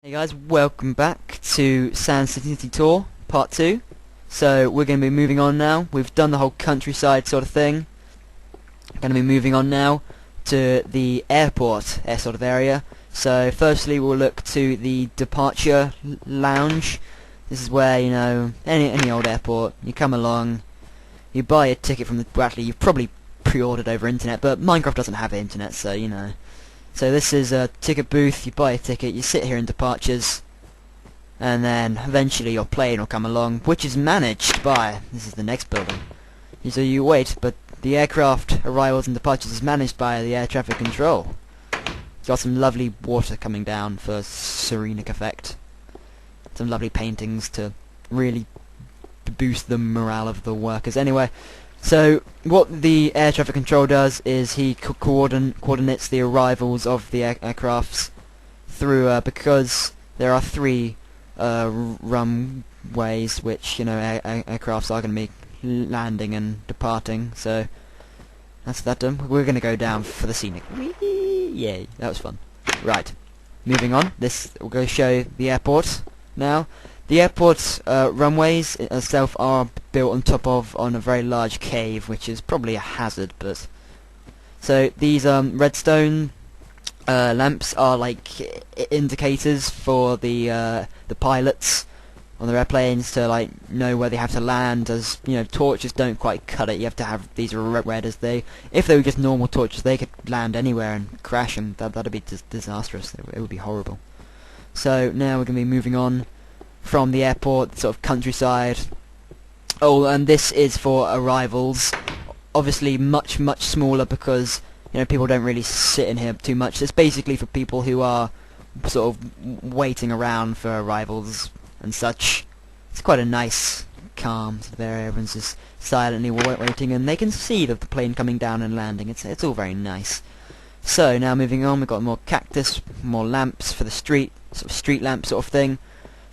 Hey guys, welcome back to Sand City Tour Part 2. So we're going to be moving on now. We've done the whole countryside sort of thing. Going to be moving on now to the airport sort of area. So firstly we'll look to the departure lounge. This is where, you know, any old airport, you come along, you buy a ticket from the... Well, actually you've probably pre-ordered over internet, but Minecraft doesn't have internet, so you know. So this is a ticket booth, you buy a ticket, you sit here in departures, and then eventually your plane will come along, which is managed by, this is the next building. So you wait, but the aircraft arrivals and departures is managed by the air traffic control. Got some lovely water coming down for serenic effect. Some lovely paintings to really boost the morale of the workers. Anyway, so what the air traffic control does is he coordinates the arrivals of the aircrafts through because there are three runways which, you know, aircrafts are going to be landing and departing. So that's that done. We're going to go down for the scenic. Whee! Yay, that was fun. Right, moving on. This we'll go show the airport now. The airport runways itself are built on top of a very large cave, which is probably a hazard. But so these redstone lamps are like indicators for the pilots on their airplanes to like know where they have to land. As you know, torches don't quite cut it. You have to have these red as they. If they were just normal torches, they could land anywhere and crash, and that'd be disastrous. It would be horrible. So now we're going to be moving on from the airport, sort of countryside. Oh, and this is for arrivals. Obviously much smaller because, you know, people don't really sit in here too much. It's basically for people who are sort of waiting around for arrivals and such. It's quite a nice, calm sort of area. Everyone's just silently waiting, and they can see the plane coming down and landing. It's all very nice. So now moving on, we've got more cactus, more lamps for the street, sort of street lamp sort of thing.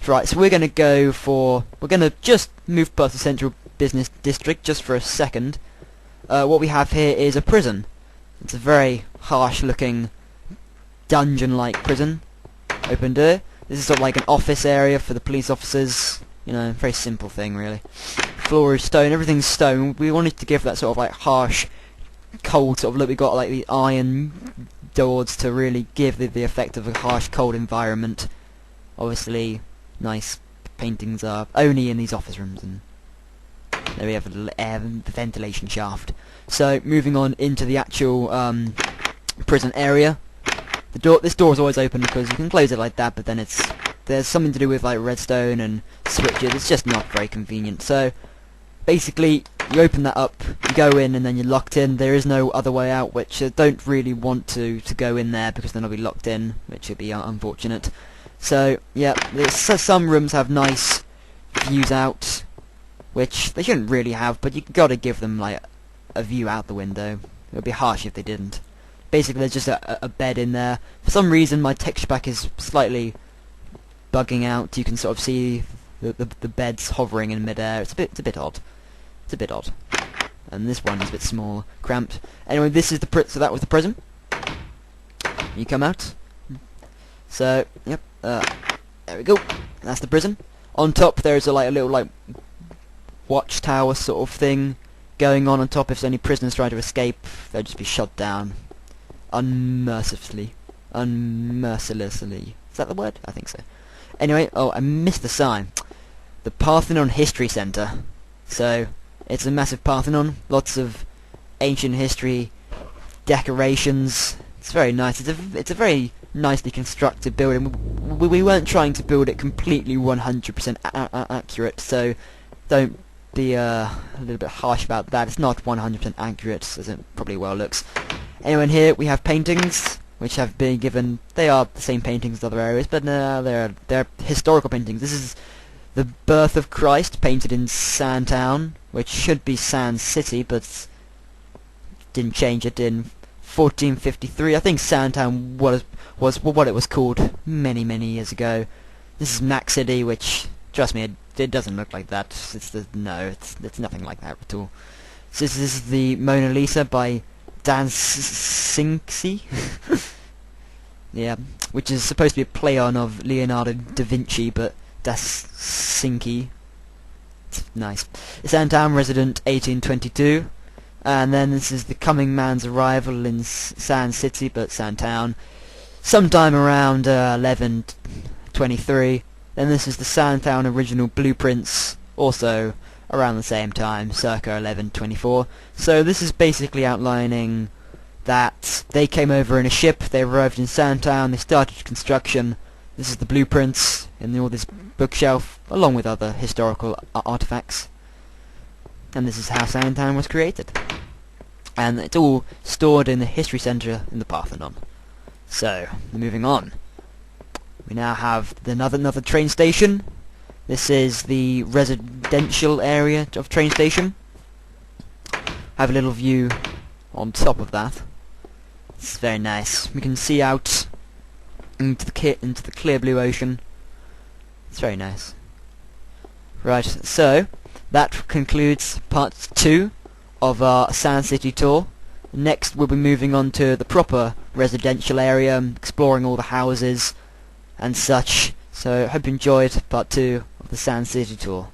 Right, so we're going to just move past the central business district just for a second. What we have here is a prison. It's a very harsh looking dungeon-like prison. Open door. This is sort of like an office area for the police officers. You know, very simple thing really. Floor is stone, everything's stone. We wanted to give that sort of like harsh, cold sort of look. We got like the iron doors to really give the effect of a harsh, cold environment. Obviously, nice paintings are only in these office rooms, and there we have a little air ventilation shaft. So moving on into the actual prison area. This door is always open because you can close it like that, but then there's something to do with like redstone and switches. It's just not very convenient. So basically, you open that up, you go in, and then you're locked in. There is no other way out, which I don't really want to go in there because then I'll be locked in, which would be unfortunate. So yeah, some rooms have nice views out, which they shouldn't really have, but you gotta give them like a view out the window. It would be harsh if they didn't. Basically, there's just a bed in there. For some reason, my texture pack is slightly bugging out. You can sort of see the beds hovering in midair. It's a bit odd. It's a bit odd. And this one is a bit small, cramped. Anyway, this is so that was the prison. You come out. So yep. There we go. That's the prison. On top there's a little watchtower sort of thing going on top. If any prisoners try to escape, they'll just be shot down unmercifully. Unmercilessly. Is that the word? I think so. Anyway, oh, I missed the sign. The Parthenon History Center. So it's a massive Parthenon, lots of ancient history, decorations. It's very nice. It's a very nicely constructed building. We weren't trying to build it completely 100% accurate, so don't be a little bit harsh about that. It's not 100% accurate, as it probably well looks. Anyway, in here we have paintings, which have been given... They are the same paintings as other areas, but they're historical paintings. This is the Birth of Christ, painted in Sandtown, which should be Sand City, but didn't change it in 1453. I think Sandtown was what it was called many years ago. This is Mac City, which, trust me, it doesn't look like that. It's nothing like that at all. So this is the Mona Lisa by Dan Sinksy. Yeah, which is supposed to be a play on of Leonardo da Vinci, but das Vinci. It's nice. Sandtown resident 1822. And then this is the coming man's arrival in Sand City, but Sandtown, sometime around 1123. Then this is the Sandtown original blueprints, also around the same time, circa 1124. So this is basically outlining that they came over in a ship, they arrived in Sandtown, they started construction. This is the blueprints in all this bookshelf, along with other historical artifacts. And this is how Sandtown was created. And it's all stored in the history centre in the Parthenon. So, moving on. We now have another train station. This is the residential area of train station. I have a little view on top of that. It's very nice. We can see out into the clear blue ocean. It's very nice. Right, so that concludes part 2 of our Sand City tour. Next we'll be moving on to the proper residential area, exploring all the houses and such. So I hope you enjoyed part 2 of the Sand City tour.